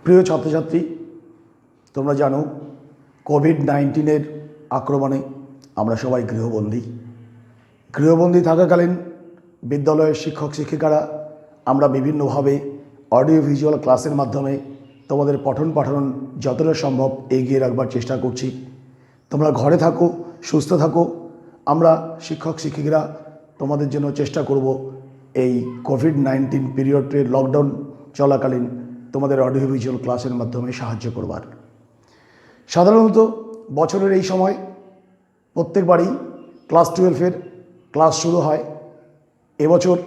প্রিয় ছাত্রছাত্রী, তোমরা জানো কোভিড-19 আক্রমণে আমরা সবাই গৃহবন্দী থাকাকালীন বিদ্যালয়ের শিক্ষক শিক্ষিকারা আমরা বিভিন্নভাবে অডিও ভিজুয়াল ক্লাসের মাধ্যমে তোমাদের পঠন পাঠন যতটা সম্ভব এগিয়ে রাখবার চেষ্টা করছি। তোমরা ঘরে থাকো, সুস্থ থাকো। আমরা শিক্ষক শিক্ষিকারা তোমাদের জন্য চেষ্টা করব এই কোভিড-19 পিরিয়ডের লকডাউন চলাকালীন তোমাদের অডিও ভিজুয়াল ক্লাসের মাধ্যমে সাহায্য করবার। সাধারণত বছরের এই সময় প্রত্যেকবারই ক্লাস 12-এর ক্লাস শুরু হয়। এবছর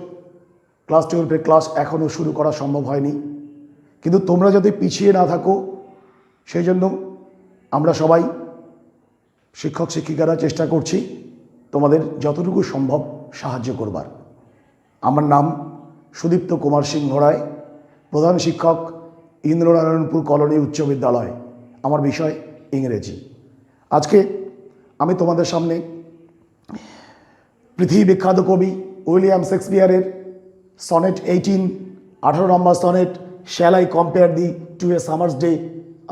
ক্লাস 12-এর ক্লাস এখনও শুরু করা সম্ভব হয়নি, কিন্তু তোমরা যাতে পিছিয়ে না থাকো সেই জন্য আমরা সবাই শিক্ষক শিক্ষিকারা চেষ্টা করছি তোমাদের যতটুকু সম্ভব সাহায্য করবার। আমার নাম সুদীপ্ত কুমার সিংহ রায়, প্রধান শিক্ষক, ইন্দ্রনারায়ণপুর কলোনি উচ্চ বিদ্যালয়। আমার বিষয় ইংরেজি। আজকে আমি তোমাদের সামনে পৃথিবী বিখ্যাত কবি উইলিয়াম শেক্সপিয়ারের সনেট 18 নম্বর sonnet shall I compare thee to a summer's day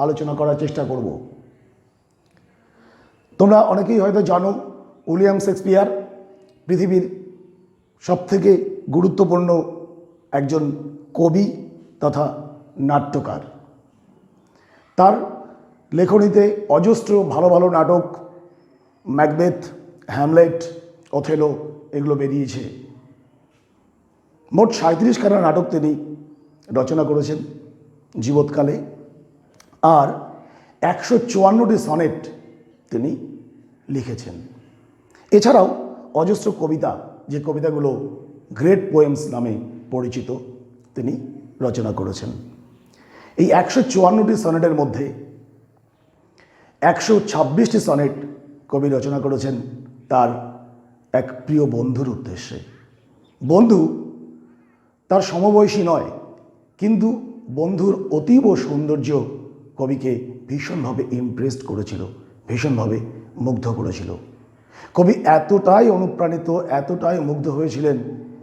আলোচনা করার চেষ্টা করব। তোমরা অনেকেই হয়তো জানো উইলিয়াম শেক্সপিয়ার পৃথিবীর সবথেকে গুরুত্বপূর্ণ একজন কবি তথা নাট্যকার। তার লেখনীতে অজস্র ভালো ভালো নাটক, ম্যাকবেথ, হ্যামলেট, ওথেলো এগুলো বেরিয়েছে। মোট 37খানা নাটক তিনি রচনা করেছেন জীবৎকালে, আর 154টি সনেট তিনি লিখেছেন। এছাড়াও অজস্র কবিতা, যে কবিতাগুলো গ্রেট পোয়েমস নামে পরিচিত, তিনি রচনা করেছেন। এই 154টি সনেটের মধ্যে 126টি সনেট কবি রচনা করেছেন তার এক প্রিয় বন্ধুর উদ্দেশ্যে। বন্ধু তার সমবয়সী নয়, কিন্তু বন্ধুর অতীব সৌন্দর্য কবিকে ভীষণভাবে ইমপ্রেসড করেছিল, ভীষণভাবে মুগ্ধ করেছিল। কবি এতটাই অনুপ্রাণিত, এতটাই মুগ্ধ হয়েছিলেন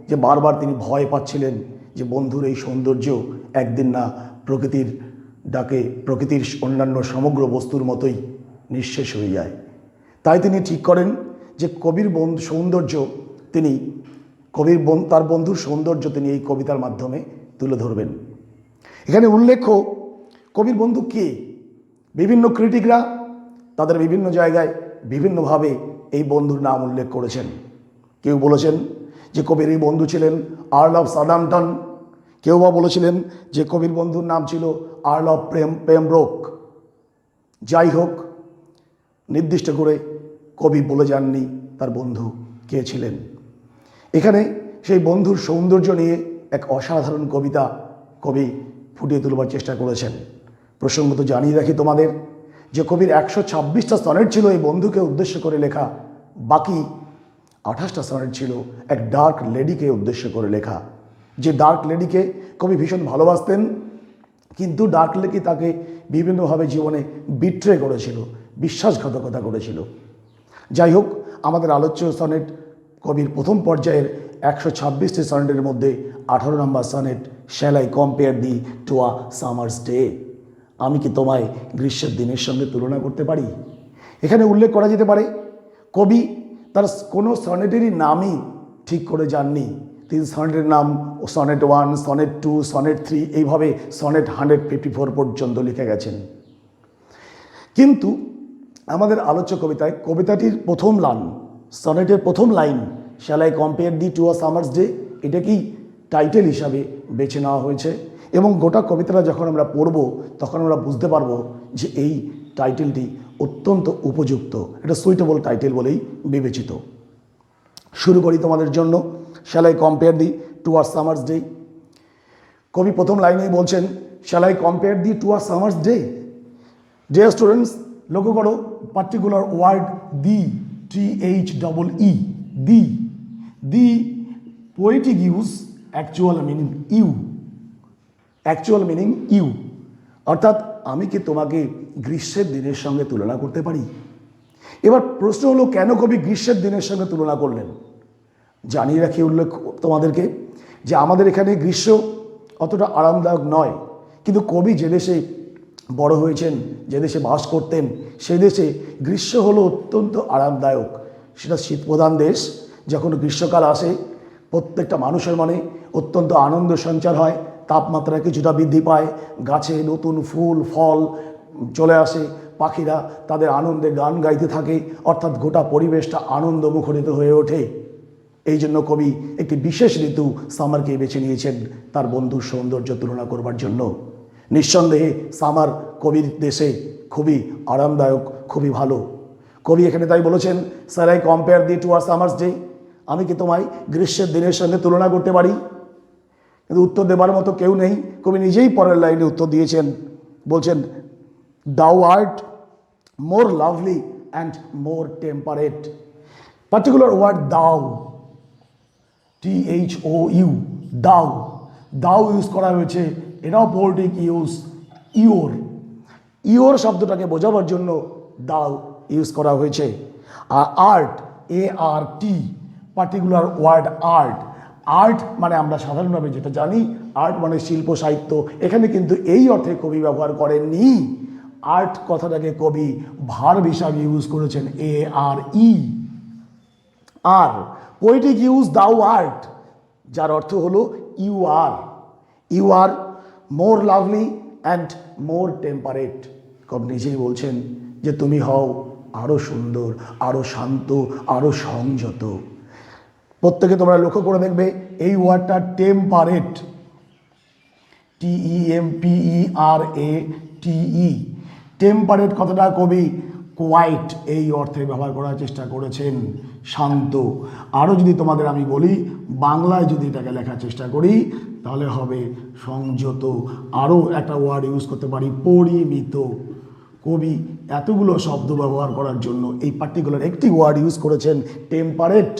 যে বারবার তিনি ভয় পাচ্ছিলেন যে বন্ধুর এই সৌন্দর্য একদিন না প্রকৃতির ডাকে, প্রকৃতির অন্যান্য সমগ্র বস্তুর মতোই নিঃশেষ হয়ে যায়। তাই তিনি ঠিক করেন যে কবির সৌন্দর্য তিনি তার বন্ধুর সৌন্দর্য তিনি এই কবিতার মাধ্যমে তুলে ধরবেন। এখানে উল্লেখ্য কবির বন্ধু কে? বিভিন্ন ক্রিটিকরা তাদের বিভিন্ন জায়গায় বিভিন্নভাবে এই বন্ধুর নাম উল্লেখ করেছেন। কেউ বলেছেন যে কবির এই বন্ধু ছিলেন আর্ল অফ সাদাম্পটন, কেউ বা বলেছিলেন যে কবির বন্ধুর নাম ছিল আর্ল অফ পেমব্রোক। যাই হোক, নির্দিষ্ট করে কবি বলে যাননি তার বন্ধু কে ছিলেন। এখানে সেই বন্ধুর সৌন্দর্য নিয়ে এক অসাধারণ কবিতা কবি ফুটিয়ে তুলবার চেষ্টা করেছেন। প্রসঙ্গত জানিয়ে রাখি তোমাদের যে কবির 126টা সনেট ছিল এই বন্ধুকে উদ্দেশ্য করে লেখা, বাকি 28টা সনেট ছিল এক ডার্ক লেডিকে উদ্দেশ্য করে লেখা। যে ডার্ক লেডিকে কবি ভীষণ ভালোবাসতেন, কিন্তু ডার্ক লেডি তাকে বিভিন্নভাবে জীবনে বিট্রে করেছিল, বিশ্বাসঘাতকতা করেছিল। যাই হোক, আমাদের আলোচ্য সনেট কবির প্রথম পর্যায়ের 126টি সনেটের মধ্যে 18 নম্বর sonnet shall I compare thee to a summer's day. আমি কি তোমায় গ্রীষ্মের দিনের সঙ্গে তুলনা করতে পারি? এখানে উল্লেখ করা যেতে পারে কবি তার কোনো সনেটেরই নামই ঠিক করে যাননি। তিনি সনেটের নাম সনেট 1, সনেট 2, সনেট 3 এইভাবে সনেট 154 পর্যন্ত লিখে গেছেন। কিন্তু আমাদের আলোচ্য কবিতায় কবিতাটির প্রথম লাইন, সনেটের প্রথম line shall I compare thee to a summer's day, এটাকেই টাইটেল হিসাবে বেছে নেওয়া হয়েছে। এবং গোটা কবিতাটা যখন আমরা পড়ব তখন আমরা বুঝতে পারবো যে এই টাইটেলটি অত্যন্ত উপযুক্ত, এটা সুইটেবল টাইটেল বলেই বিবেচিত। শুরু করি তোমাদের জন্য shall I compare thee to a summer's day. কবি প্রথম লাইনেই বলছেন shall I compare thee to a summer's day. Dear students, লক্ষ্য করো particular word thee, THEE, thee poetic use actual meaning you, অর্থাৎ আমি কি তোমাকে গ্রীষ্মের দিনের সঙ্গে তুলনা করতে পারি? এবার প্রশ্ন হলো কেন কবি গ্রীষ্মের দিনের সঙ্গে তুলনা করলেন? জানিয়ে রাখি উল্লেখ তোমাদেরকে যে আমাদের এখানে গ্রীষ্ম অতটা আরামদায়ক নয়, কিন্তু কবি যে দেশে বড় হয়েছেন, যে দেশে বাস করতেন, সেই দেশে গ্রীষ্ম হলো অত্যন্ত আরামদায়ক। সেটা শীতপ্রধান দেশ। যখন গ্রীষ্মকাল আসে প্রত্যেকটা মানুষের মনে অত্যন্ত আনন্দ সঞ্চার হয়, তাপমাত্রা কিছুটা বৃদ্ধি পায়, গাছে নতুন ফুল ফল চলে আসে, পাখিরা তাদের আনন্দে গান গাইতে থাকে, অর্থাৎ গোটা পরিবেশটা আনন্দ মুখরিত হয়ে ওঠে। এই জন্য কবি একটি বিশেষ ঋতু সামারকে বেছে নিয়েছেন তার বন্ধুর সৌন্দর্য তুলনা করবার জন্য। নিঃসন্দেহে সামার কবির দেশে খুবই আরামদায়ক, খুবই ভালো। কবি এখানে তাই বলেছেন, sir I compare thee to a summer's day, আমি কি তোমায় গ্রীষ্মের দিনের সঙ্গে তুলনা করতে পারি? কিন্তু উত্তর দেবার মতো কেউ নেই। কবি নিজেই পরের লাইনে উত্তর দিয়েছেন, বলছেন, thou art more lovely and more temperate. Particular word thou, THOU, দাউ, দাউ ইউজ করা হয়েছে। এটাও পোয়েটিক ইউজ। ইওর, ইওর শব্দটাকে বোঝাবার জন্য দাউ ইউজ করা হয়েছে। আর art, ART, particular word art. Art মানে আমরা সাধারণভাবে যেটা জানি, আর্ট মানে শিল্প সাহিত্য, এখানে কিন্তু এই অর্থে কবি ব্যবহার করেননি। আর্ট কথাটাকে কবি ভার্ব হিসাবে ইউজ করেছেন, ARE। আর পোয়েটিক ইউজ দাউ আর্ট, যার অর্থ হলো you are, you are more lovely and more temperate. কবি নিজেই বলছেন যে তুমি হও আরও সুন্দর, আরও শান্ত, আরও সংযত। প্রত্যেকে তোমরা লক্ষ্য করে দেখবে এই ওয়ার্ডটা টেম্পারেট, TEMPERATE, টেম্পারেট কথাটা কবি কোয়াইট এই অর্থে ব্যবহার করার চেষ্টা করেছেন, শান্ত। আরও যদি তোমাদের আমি বলি, বাংলায় যদি এটাকে লেখার চেষ্টা করি তাহলে হবে সংযত। আরও একটা ওয়ার্ড ইউজ করতে পারি, পরিমিত। কবি এতগুলো শব্দ ব্যবহার করার জন্য এই পার্টিকুলার একটি ওয়ার্ড ইউজ করেছেন, টেম্পারেট।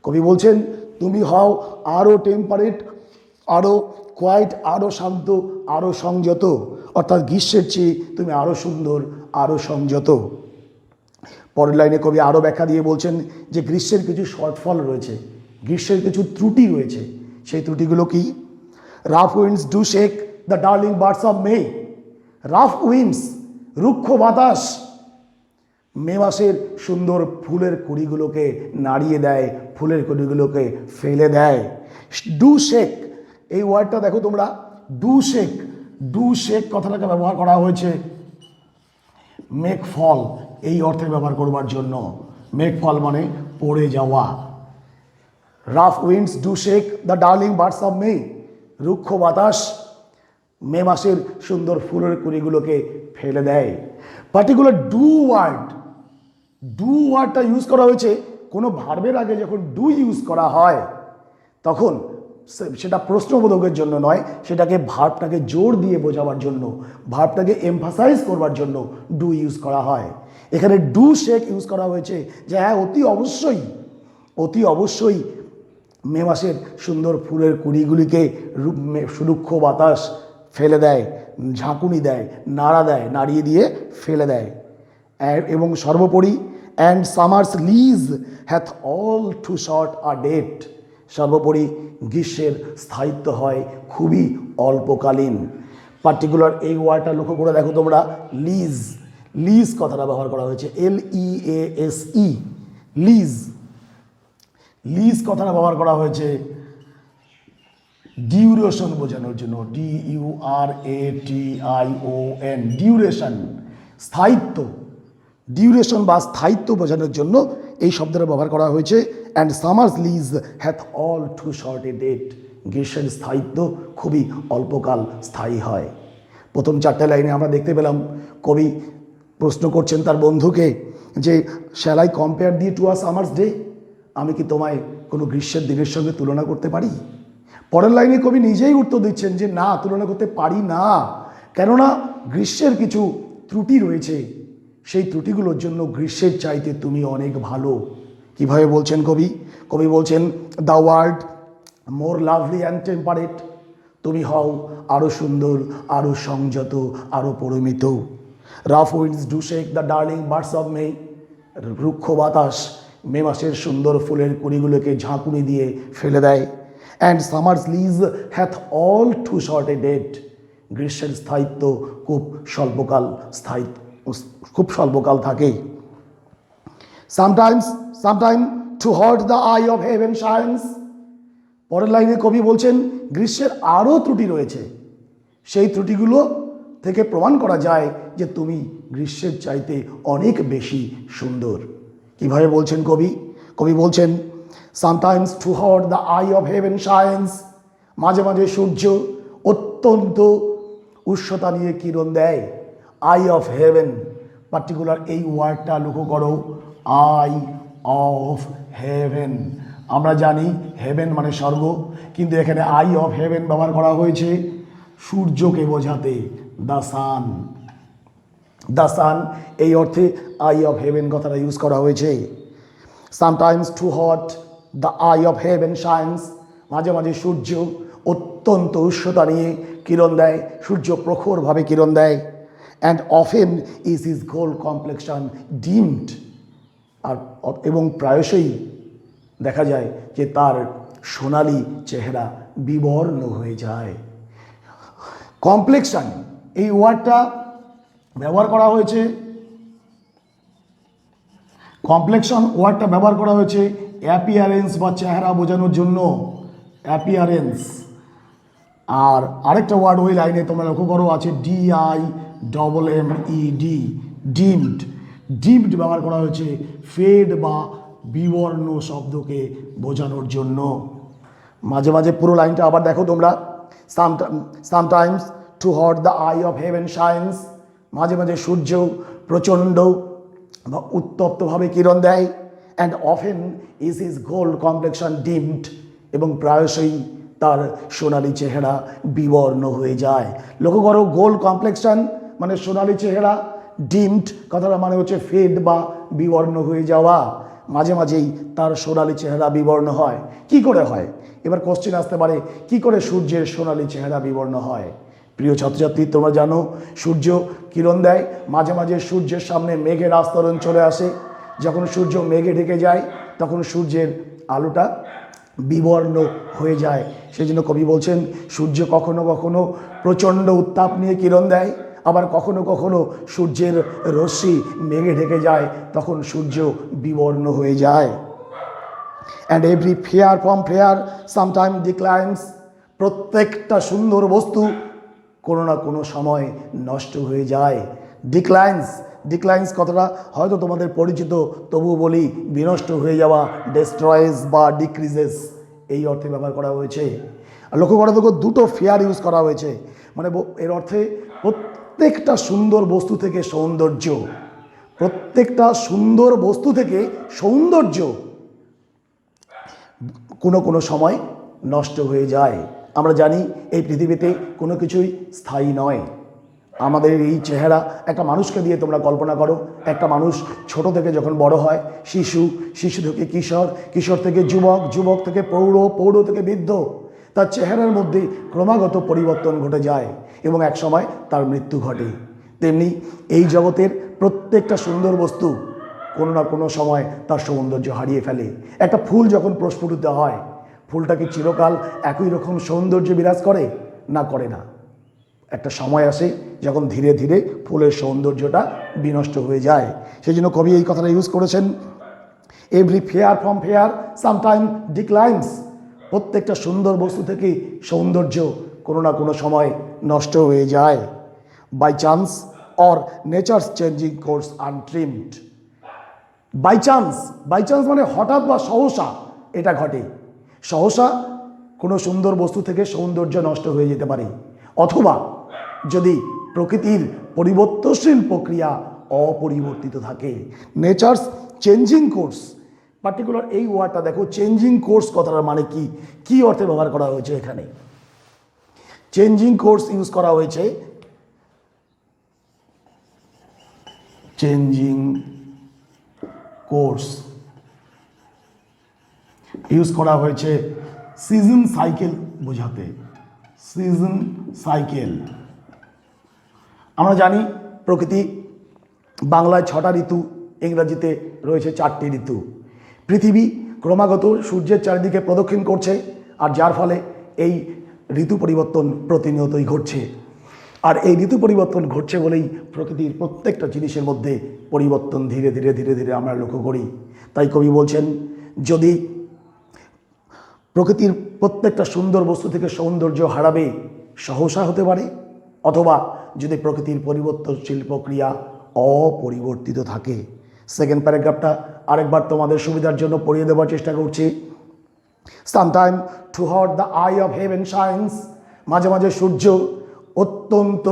কবি বলছেন তুমি হও আরও টেম্পারেট, আরও কোয়াইট, আরও শান্ত, আরও সংযত। অর্থাৎ গ্রীষ্মের চেয়ে তুমি আরও সুন্দর, আরও সংযত। পরের লাইনে কবি আরও ব্যাখ্যা দিয়ে বলছেন যে গ্রীষ্মের কিছু শর্টফল রয়েছে, গ্রীষ্মের কিছু ত্রুটি রয়েছে। সেই ত্রুটিগুলো কি? Rough winds do shake the darling birds of May. Rough winds, রুক্ষ বাতাস, মে মাসের সুন্দর ফুলের কুড়িগুলোকে নাড়িয়ে দেয়, ফুলের কুড়িগুলোকে ফেলে দেয়। ডু শেক, এই ওয়ার্ডটা দেখো তোমরা, ডু শেক, ডু শেক কথাটাকে ব্যবহার করা হয়েছে মেঘ ফল এই অর্থে ব্যবহার করবার জন্য। মেঘ ফল মানে পড়ে যাওয়া। Rough winds do shake the darling birds of May, রুক্ষ বাতাস মে মাসের সুন্দর ফুলের কুড়িগুলোকে ফেলে দেয়। পার্টিকুলার ডু ওয়ার্ড, ডু ওয়ার্ডটা ইউজ করা হয়েছে কোনো ভার্বের আগে যখন ডু ইউজ করা হয় তখন সেটা প্রশ্নবোধকের জন্য নয়, সেটাকে ভার্বটাকে জোর দিয়ে বোঝাবার জন্য, ভার্বটাকে এমফাসাইজ করবার জন্য ডু ইউজ করা হয়। এখানে ডু শেক ইউজ করা হয়েছে যে হ্যাঁ অতি অবশ্যই, অতি অবশ্যই মে মাসের সুন্দর ফুলের কুড়িগুলিকে রুক্ষ বাতাস ফেলে দেয়, ঝাঁকুনি দেয়, নাড়া দেয়, নাড়িয়ে দিয়ে ফেলে দেয়। এবং সর্বোপরি and summer's lease hath all too short a date, সর্বোপরি গ্রীষ্মের স্থায়িত্ব হয় খুবই অল্পকালীন। পার্টিকুলার এই ওয়ার্ডটা লক্ষ্য করে দেখো তোমরা, লিজ, লিজ কথাটা ব্যবহার করা হয়েছে, LEASE, লিজ। লিজ কথাটা ব্যবহার করা হয়েছে ডিউরেশন বোঝানোর জন্য, DURATION, ডিউরেশন, স্থায়িত্ব। ডিউরেশন বা স্থায়িত্ব বোঝানোর জন্য এই শব্দটা ব্যবহার করা হয়েছে। And summer's lease hath all too short a date, গ্রীষ্মের স্থায়িত্ব খুবই অল্পকাল স্থায়ী হয়। প্রথম চারটে লাইনে আমরা দেখতে পেলাম কবি প্রশ্ন করছেন তার বন্ধুকে যে shall I compare thee to a summer's day, আমি কি তোমায় কোনো গ্রীষ্মের দিনের সঙ্গে তুলনা করতে পারি? পরের লাইনে কবি নিজেই উত্তর দিচ্ছেন যে না, তুলনা করতে পারি না, কেননা গ্রীষ্মের কিছু ত্রুটি রয়েছে, সেই ত্রুটিগুলোর জন্য গ্রীষ্মের চাইতে তুমি অনেক ভালো। কিভাবে বলছেন কবি? কবি বলছেন the world more lovely and temperate, তুমি হও আরও সুন্দর, আরও সংযত, আরও পরিমিত। Rough winds do shake the darling birds of May, রুক্ষ বাতাস মে মাসের সুন্দর ফুলের কুড়িগুলোকে ঝাঁকুনি দিয়ে ফেলে দেয়। And summer's lease hath all too short a date, গ্রীষ্মের স্থায়িত্ব খুব স্বল্পকাল থাকে। Sometime too hot the eye of heaven shines. পরের লাইনে কবি বলছেন গ্রীষ্মের আরও ত্রুটি রয়েছে, সেই ত্রুটিগুলো থেকে প্রমাণ করা যায় যে তুমি গ্রীষ্মের চাইতে অনেক বেশি সুন্দর। কিভাবে বলছেন কবি? কবি বলছেন sometimes too hot the eye of heaven shines, মাঝে মাঝে সূর্য অত্যন্ত উষ্ণতা নিয়ে কিরণ দেয়। আই অফ হেভেন, পার্টিকুলার এই ওয়ার্ডটা লক্ষ্য করো, আই অফ হেভেন। আমরা জানি হেভেন মানে স্বর্গ, কিন্তু এখানে আই অফ হেভেন ব্যবহার করা হয়েছে সূর্যকে বোঝাতে। দ্য সান এই অর্থে আই অফ হেভেন কথাটা ইউজ করা হয়েছে। Sometimes too hot the eye of heaven shines, মাঝে মাঝে সূর্য অত্যন্ত উষ্ণতা নিয়ে কিরণ দেয়, সূর্য প্রখরভাবে কিরণ দেয়। And often is his gold complexion dimmed, এবং প্রায়শই দেখা যায় যে তার সোনালি চেহারা বিবর্ণ হয়ে যায়। কমপ্লেক্সন এই ওয়ার্ডটা ব্যবহার করা হয়েছে, কমপ্লেক্সন ওয়ার্ডটা ব্যবহার করা হয়েছে অ্যাপিয়ারেন্স বা চেহারা বোঝানোর জন্য, অ্যাপিয়ারেন্স। আর আরেকটা ওয়ার্ড ওই লাইনে তোমরা লক্ষ্য করো আছে DIMMED, ডিমড। ডিমড ব্যবহার করা হয়েছে ফেড বা বিবর্ণ শব্দকে বোঝানোর জন্য। মাঝে মাঝে পুরো লাইনটা আবার দেখো তোমরা। Sometimes too hot the eye of heaven shines, মাঝে মাঝে সূর্য প্রচণ্ড বা উত্তপ্তভাবে কিরণ দেয়। And often is his gold complexion dimmed, এবং প্রায়শই তার সোনালি চেহারা বিবর্ণ হয়ে যায়। লক্ষ্য করো, গোল্ড কমপ্লেক্সন মানে সোনালি চেহারা, ডিমড কথাটা মানে হচ্ছে ফেড বা বিবর্ণ হয়ে যাওয়া। মাঝে মাঝেই তার সোনালি চেহারা বিবর্ণ হয়। কি করে হয়? এবার কোশ্চেন আসতে পারে, কি করে সূর্যের সোনালি চেহারা বিবর্ণ হয়? প্রিয় ছাত্রছাত্রী, তোমরা জানো সূর্য কিরণ দেয়, মাঝে মাঝে সূর্যের সামনে মেঘের আস্তরণ চলে আসে। যখন সূর্য মেঘে ঢেকে যায় তখন সূর্যের আলোটা বিবর্ণ হয়ে যায়। সেই জন্য কবি বলছেন সূর্য কখনো কখনো প্রচণ্ড উত্তাপ নিয়ে কিরণ দেয়, আবার কখনো কখনো সূর্যের রশ্মি মেঘে ঢেকে যায়, তখন সূর্য বিবর্ণ হয়ে যায়। And every fair from fair sometime declines, প্রত্যেকটা সুন্দর বস্তু কোনো না কোনো সময় নষ্ট হয়ে যায়। ডিক্লাইন্স কথাটা হয়তো তোমাদের পরিচিত, তবুও বলি বিনষ্ট হয়ে যাওয়া, ডেস্ট্রয়েস বা ডিক্রিজেস এই অর্থে ব্যবহার করা হয়েছে। আর লক্ষ্য করা দেখো, দুটো ফেয়ার ইউজ করা হয়েছে, মানে এর অর্থে প্রত্যেকটা সুন্দর বস্তু থেকে সৌন্দর্য, প্রত্যেকটা সুন্দর বস্তু থেকে সৌন্দর্য কোনো কোনো সময় নষ্ট হয়ে যায়। আমরা জানি এই পৃথিবীতে কোনো কিছুই স্থায়ী নয়। আমাদের এই চেহারা, একটা মানুষকে দিয়ে তোমরা কল্পনা করো, একটা মানুষ ছোট থেকে যখন বড় হয়, শিশু থেকে কিশোর, কিশোর থেকে যুবক, যুবক থেকে প্রৌঢ়, প্রৌঢ় থেকে বৃদ্ধ, তার চেহারার মধ্যে ক্রমাগত পরিবর্তন ঘটে যায় এবং এক সময় তার মৃত্যু ঘটে। তেমনি এই জগতের প্রত্যেকটা সুন্দর বস্তু কোনো না কোনো সময় তার সৌন্দর্য হারিয়ে ফেলে। একটা ফুল যখন প্রস্ফুটিত হয়, ফুলটা কি চিরকাল একই রকম সৌন্দর্য বিরাজ করে? না, করে না। একটা সময় আসে যখন ধীরে ধীরে ফুলের সৌন্দর্যটা বিনষ্ট হয়ে যায়। সেই জন্য কবি এই কথাটা ইউজ করেছেন, every fair from fair sometime declines, প্রত্যেকটা সুন্দর বস্তু থেকে সৌন্দর্য কোনো না কোনো সময় নষ্ট হয়ে যায়। By chance or nature's changing course untrimmed, by chance মানে হঠাৎ বা সহসা এটা ঘটে। সহসা কোনো সুন্দর বস্তু থেকে সৌন্দর্য নষ্ট হয়ে যেতে পারে, অথবা যদি প্রকৃতির পরিবর্তনশীল প্রক্রিয়া অপরিবর্তিত থাকে। নেচার্স চেঞ্জিং কোর্স, পার্টিকুলার এই ওয়ার্ডটা দেখো, চেঞ্জিং কোর্স কথাটার মানে কি, কি অর্থে ব্যবহার করা হয়েছে? এখানে চেঞ্জিং কোর্স ইউজ করা হয়েছে, চেঞ্জিং কোর্স ইউজ করা হয়েছে সিজন সাইকেল বোঝাতে। সিজন সাইকেল, আমরা জানি প্রকৃতি বাংলায় 6টা ঋতু, ইংরাজিতে রয়েছে 4টি ঋতু। পৃথিবী ক্রমাগত সূর্যের চারিদিকে প্রদক্ষিণ করছে, আর যার ফলে এই ঋতু পরিবর্তন প্রতিনিয়তই ঘটছে। আর এই ঋতু পরিবর্তন ঘটছে বলেই প্রকৃতির প্রত্যেকটা জিনিসের মধ্যে পরিবর্তন ধীরে ধীরে ধীরে ধীরে আমরা লক্ষ্য করি। তাই কবি বলছেন, যদি প্রকৃতির প্রত্যেকটা সুন্দর বস্তু থেকে সৌন্দর্য হারাবে সহসা হতে পারে, অথবা যদি প্রকৃতির পরিবর্তনশীল প্রক্রিয়া অপরিবর্তিত থাকে। সেকেন্ড প্যারাগ্রাফটা আরেকবার তোমাদের সুবিধার জন্য পড়িয়ে দেওয়ার চেষ্টা করছি। Sometime throughout the eye of heaven shines, মাঝে মাঝে সূর্য অত্যন্ত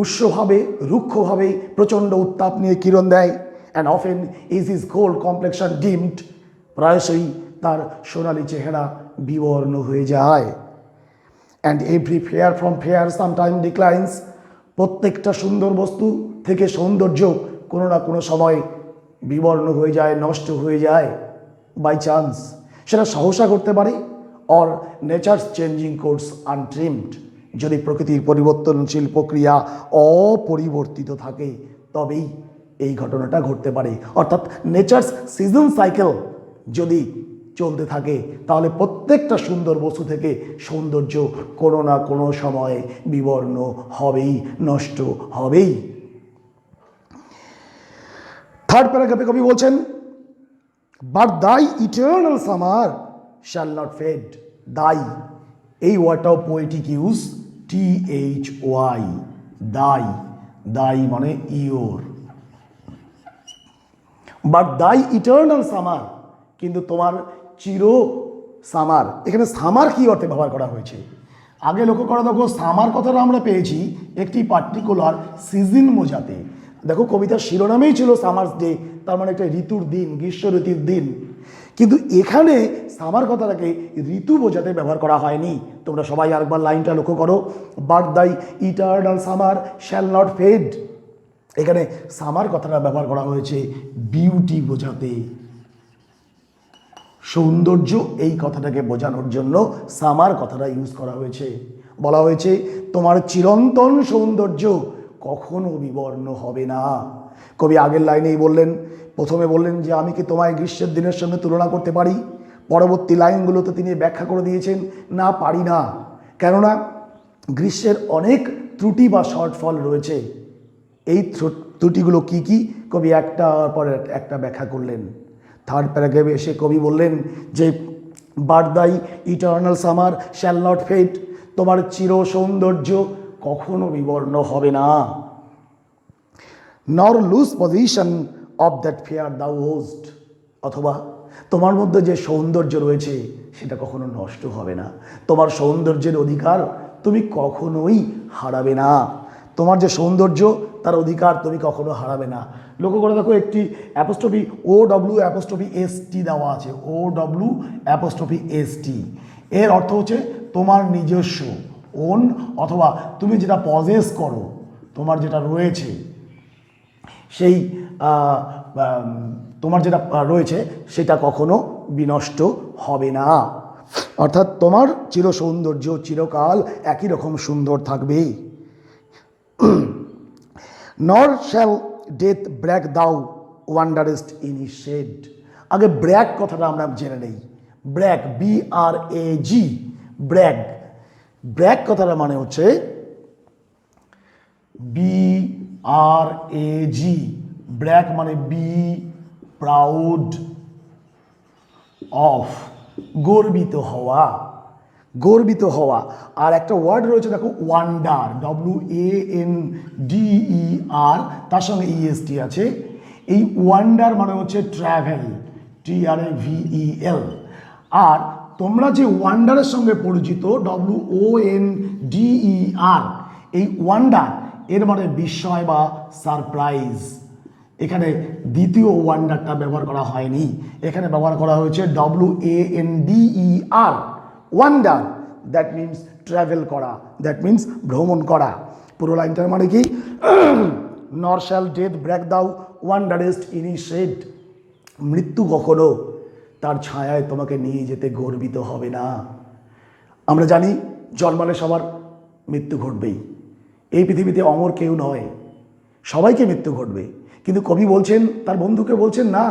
উষ্ণভাবে রুক্ষভাবে প্রচণ্ড উত্তাপ নিয়ে কিরণ দেয়। And often is his gold complexion deemed, প্রায়শই তার সোনালি চেহারা বিবর্ণ হয়ে যায়। And every fair from fair sometime declines, প্রত্যেকটা সুন্দর বস্তু থেকে সৌন্দর্য কোনো না কোনো সময় বিবর্ণ হয়ে যায়, নষ্ট হয়ে যায় বাই চান্স। সেটা সহসা করতে পারে, or nature's changing course untrimmed, যদি প্রকৃতির পরিবর্তনশীল প্রক্রিয়া অপরিবর্তিত থাকে তবেই এই ঘটনাটা ঘটতে পারে। অর্থাৎ নেচার্স সিজন সাইকেল যদি চলতে থাকে তাহলে প্রত্যেকটা সুন্দর বস্তু থেকে সৌন্দর্য কোনো না কোনো সময়ে বিবর্ণ হবেই, নষ্ট হবেই। থার্ড প্যারাগ্রাফে কবি বলছেন, but thy eternal summer shall not fade. Thy, এই ওয়ার্ডটাও poetic use, THY, thy, thy মানে your. But thy eternal summer, কিন্তু তোমার চির সামার, এখানে সামার কি অর্থে ব্যবহার করা হয়েছে? আগে লক্ষ্য করা দেখো, সামার কথাটা আমরা পেয়েছি একটি পার্টিকুলার সিজন বোঝাতে। দেখো কবিতার শিরোনামেই ছিল সামার্স ডে, তার মানে একটা ঋতুর দিন, গ্রীষ্ম ঋতুর দিন। কিন্তু এখানে সামার কথাটাকে ঋতু বোঝাতে ব্যবহার করা হয়নি। তোমরা সবাই আরেকবার লাইনটা লক্ষ্য করো, but thy eternal summer shall not fade. এখানে সামার কথাটা ব্যবহার করা হয়েছে বিউটি বোঝাতে, সৌন্দর্য, এই কথাটাকে বোঝানোর জন্য সামার কথাটা ইউজ করা হয়েছে। বলা হয়েছে তোমার চিরন্তন সৌন্দর্য কখনো বিবর্ণ হবে না। কবি আগের লাইনেই বললেন, প্রথমে বললেন যে আমি কি তোমায় গ্রীষ্মের দিনের সঙ্গে তুলনা করতে পারি। পরবর্তী লাইনগুলোতে তিনি ব্যাখ্যা করে দিয়েছেন, না পারি না, কেননা গ্রীষ্মের অনেক ত্রুটি বা শর্টফল রয়েছে। এই ত্রুটিগুলো কি কি কবি একটার পর একটা ব্যাখ্যা করলেন। থার্ড প্যারাগ্রাফে এসে কবি বললেন যে but thy eternal summer shall not fade, তোমার চির সৌন্দর্য কখনো বিবর্ণ হবে না। Nor lose possession of that fair thou owest, অথবা তোমার মধ্যে যে সৌন্দর্য রয়েছে সেটা কখনো নষ্ট হবে না। তোমার সৌন্দর্যের অধিকার তুমি কখনোই হারাবে না। তোমার যে সৌন্দর্য তার অধিকার তুমি কখনো হারাবে না। লক্ষ্য করে দেখো, একটি অ্যাপোস্ট্রফি OW'ST দেওয়া আছে, OW'ST। এর অর্থ হচ্ছে তোমার নিজস্ব, ওন, অথবা তুমি যেটা পজেস করো, তোমার যেটা রয়েছে সেই তোমার যেটা রয়েছে সেটা কখনো বিনষ্ট হবে না। অর্থাৎ তোমার চির সৌন্দর্য চিরকাল একই রকম সুন্দর থাকবে। নর শ্যাল ডেথ ব্র্যাক দাউ ওয়ান্ডারেস্ট ইন হিজ শেড। আগে ব্র্যাক কথাটা আমরা জেনে নেই। ব্র্যাক, BRAG, ব্র্যাক। ব্র্যাক কথাটা মানে হচ্ছে BRAG, ব্র্যাক মানে বি প্রাউড অফ, গর্বিত হওয়া, গর্বিত হওয়া। আর একটা ওয়ার্ড রয়েছে দেখো, ওয়ান্ডার, WANDER, তার সঙ্গে EST আছে। এই ওয়ান্ডার মানে হচ্ছে ট্রাভেল, TRAVEL। আর তোমরা যে ওয়ান্ডারের সঙ্গে পরিচিত, WONDER, এই ওয়ান্ডার এর মানে বিস্ময় বা সারপ্রাইজ। এখানে দ্বিতীয় ওয়ান্ডারটা ব্যবহার করা হয়নি, এখানে ব্যবহার করা হয়েছে WANDER, wonder. That means travel করা, দ্যাট মিনস ভ্রমণ করা। পুরো লাইনটার মানে কি, নর শ্যাল ডেথ ব্র্যাক দাউ ওয়ান্ডারেস্ট ইন হিজ শেড, মৃত্যু কখনো তার ছায়ায় তোমাকে নিয়ে যেতে গর্বিত হবে না। আমরা জানি জন্মালে সবার মৃত্যু ঘটবেই, এই পৃথিবীতে অমর কেউ নয়, সবাইকে মৃত্যু ঘটবে। কিন্তু কবি বলছেন, তার বন্ধুকে বলছেন, না,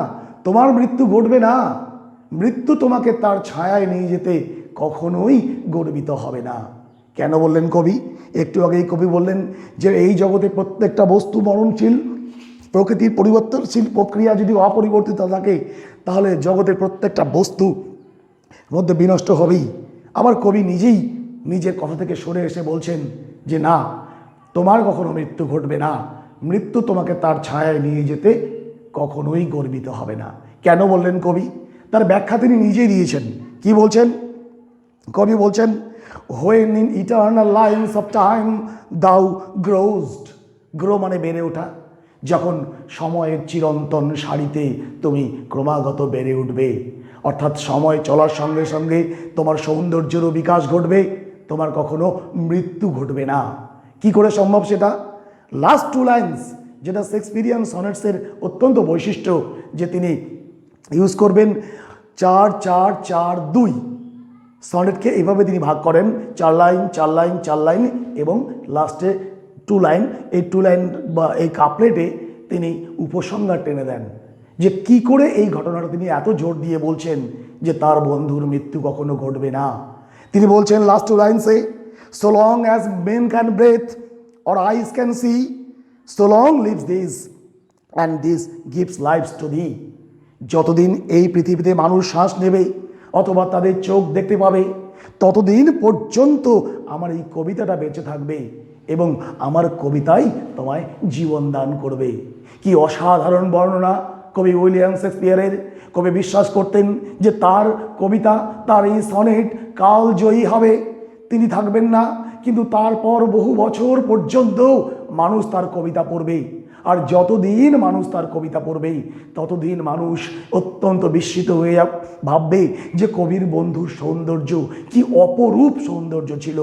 তোমার মৃত্যু ঘটবে না, মৃত্যু তোমাকে তার ছায়ায় নিয়ে যেতে কখনোই গর্বিত হবে না। কেন বললেন কবি? একটু আগেই কবি বললেন যে এই জগতে প্রত্যেকটা বস্তু মরণশীল, প্রকৃতির পরিবর্তনশীল প্রক্রিয়া যদি অপরিবর্তিত থাকে তাহলে জগতের প্রত্যেকটা বস্তু মধ্যে বিনষ্ট হবেই। আবার কবি নিজেই নিজের কথা থেকে সরে এসে বলছেন যে না, তোমার কখনো মৃত্যু ঘটবে না, মৃত্যু তোমাকে তার ছায়ায় নিয়ে যেতে কখনোই গর্বিত হবে না। কেন বললেন কবি? তার ব্যাখ্যা তিনি নিজেই দিয়েছেন। কি বলছেন? কবি বলছেন, when in eternal lines of time thou growest, grow মানে বেড়ে ওঠা, যখন সময়ের চিরন্তন সারিতে তুমি ক্রমাগত বেড়ে উঠবে, অর্থাৎ সময় চলার সঙ্গে সঙ্গে তোমার সৌন্দর্যেরও বিকাশ ঘটবে, তোমার কখনো মৃত্যু ঘটবে না। কি করে সম্ভব সেটা? লাস্ট টু লাইন্স, যেটা শেক্সপিয়ারিয়ান সনেটসের অত্যন্ত বৈশিষ্ট্য, যে তিনি ইউজ করবেন 4-4-4-2 সনেটকে এভাবে তিনি ভাগ করেন, 4 লাইন 4 লাইন 4 লাইন এবং লাস্টে 2 লাইন। এই 2 লাইন বা এই কাপলেটে তিনি উপসংহার টেনে দেন যে কি করে এই ঘটনাটা তিনি এত জোর দিয়ে বলছেন যে তার বন্ধুর মৃত্যু কখনো ঘটবে না। তিনি বলছেন last 2 লাইনসে, so long as men can breathe or eyes can see, so long lives this and this gives lives to thee. যতদিন এই পৃথিবীতে মানুষ শ্বাস নেবে অথবা তাদের চোখ দেখতে পাবে, ততদিন পর্যন্ত আমার এই কবিতাটা বেঁচে থাকবে এবং আমার কবিতাই তোমায় জীবন দান করবে। কি অসাধারণ বর্ণনা কবি উইলিয়াম শেক্সপিয়ারের! কবি বিশ্বাস করতেন যে তার কবিতা, তার এই সনেট কালজয়ী হবে, তিনি থাকবেন না, কিন্তু তারপর বহু বছর পর্যন্ত মানুষ তার কবিতা পড়বে। আর যতদিন মানুষ তার কবিতা পড়বে ততদিন মানুষ অত্যন্ত বিস্মিত হয়ে ভাববে যে কবির বন্ধুর সৌন্দর্য কি অপরূপ সৌন্দর্য ছিল,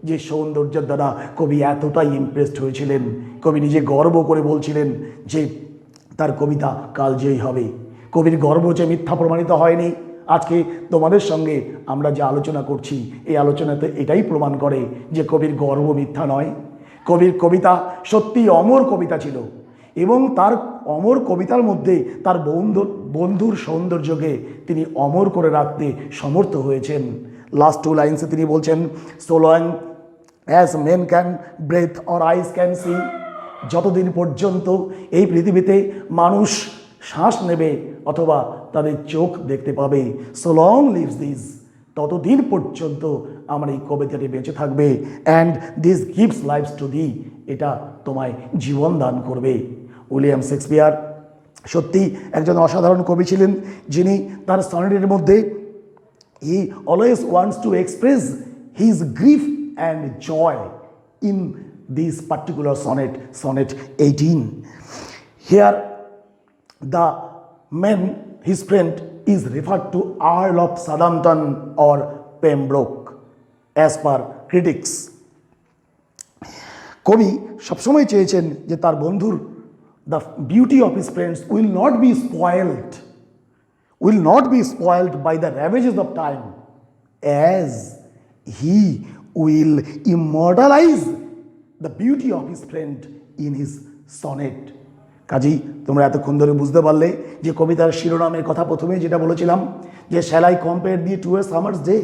যে সৌন্দর্যের দ্বারা কবি এতটাই ইমপ্রেসড হয়েছিলেন। কবি নিজে গর্ব করে বলছিলেন যে তার কবিতা কালজয়ী হবে। কবির গর্ব যে মিথ্যা প্রমাণিত হয়নি। আজকে তোমাদের সঙ্গে আমরা যে আলোচনা করছি, এই আলোচনাতে এটাই প্রমাণ করে যে কবির গর্ব মিথ্যা নয়। কবির কবিতা সত্যি অমর কবিতা ছিল এবং তার অমর কবিতার মধ্যে তার বন্ধুর সৌন্দর্যকে তিনি অমর করে রাখতে সমর্থ হয়েছেন। লাস্ট 2 লাইন্সে তিনি বলছেন, so long as men can breathe or eyes can see, যতদিন পর্যন্ত এই পৃথিবীতে মানুষ শ্বাস নেবে অথবা তাদের চোখ দেখতে পাবে, so long lives this, ততদিন পর্যন্ত আমার এই কবিতাটি বেঁচে থাকবে, and this gives lives to thee, এটা তোমায় জীবন দান করবে। উইলিয়াম শেক্সপিয়ার সত্যি একজন অসাধারণ কবি ছিলেন, যিনি তার সনেটের মধ্যে he always wants to express his grief and joy in this particular sonnet, sonnet 18. Here the man, his friend, is referred to Earl of Southampton or Pembroke as per critics. কবি সবসময় চেয়েছেন যে তার বন্ধুর the beauty of his friends will not be spoiled by the ravages of time, as he will immortalize the beauty of his friend in his sonnet. কাজী তোমরা এতক্ষণ ধরে বুঝতে পারলে যে কবিতার শিরোনামের কথা প্রথমে যেটা বলেছিলাম যে shall I compare thee to a summer's day,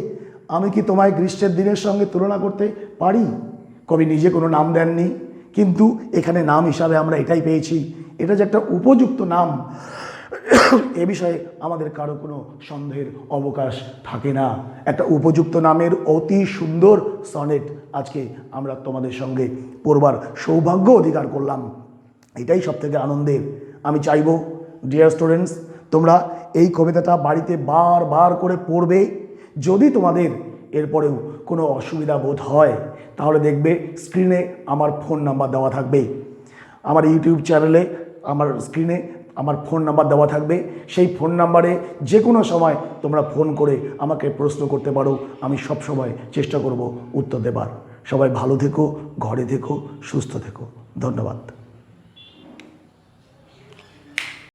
আমি কি তোমায় গ্রীষ্মের দিনের সঙ্গে তুলনা করতে পারি? কবি নিজে কোনো নাম দেননি, কিন্তু এখানে নাম হিসাবে আমরা এটাই পেয়েছি। এটা যে একটা উপযুক্ত নাম এ বিষয়ে আমাদের কারো কোনো সন্দেহের অবকাশ থাকে না। একটা উপযুক্ত নামের অতি সুন্দর সনেট আজকে আমরা তোমাদের সঙ্গে পড়বার সৌভাগ্য অধিকার করলাম, এটাই সবথেকে আনন্দের। আমি চাইব ডিয়ার স্টুডেন্টস, তোমরা এই কবিতাটা বাড়িতে বারবার করে পড়বে। যদি তোমাদের এরপরেও কোনো অসুবিধা বোধ হয় তাহলে দেখবে স্ক্রিনে আমার ফোন নাম্বার দেওয়া থাকবে, আমার ইউটিউব চ্যানেলে আমার স্ক্রিনে আমার ফোন নাম্বার দেওয়া থাকবে। সেই ফোন নাম্বারে যে কোনো সময় তোমরা ফোন করে আমাকে প্রশ্ন করতে পারো, আমি সব সময় চেষ্টা করব উত্তর দেবার। সবাই ভালো থেকো, ঘরে থেকো, সুস্থ থেকো। ধন্যবাদ।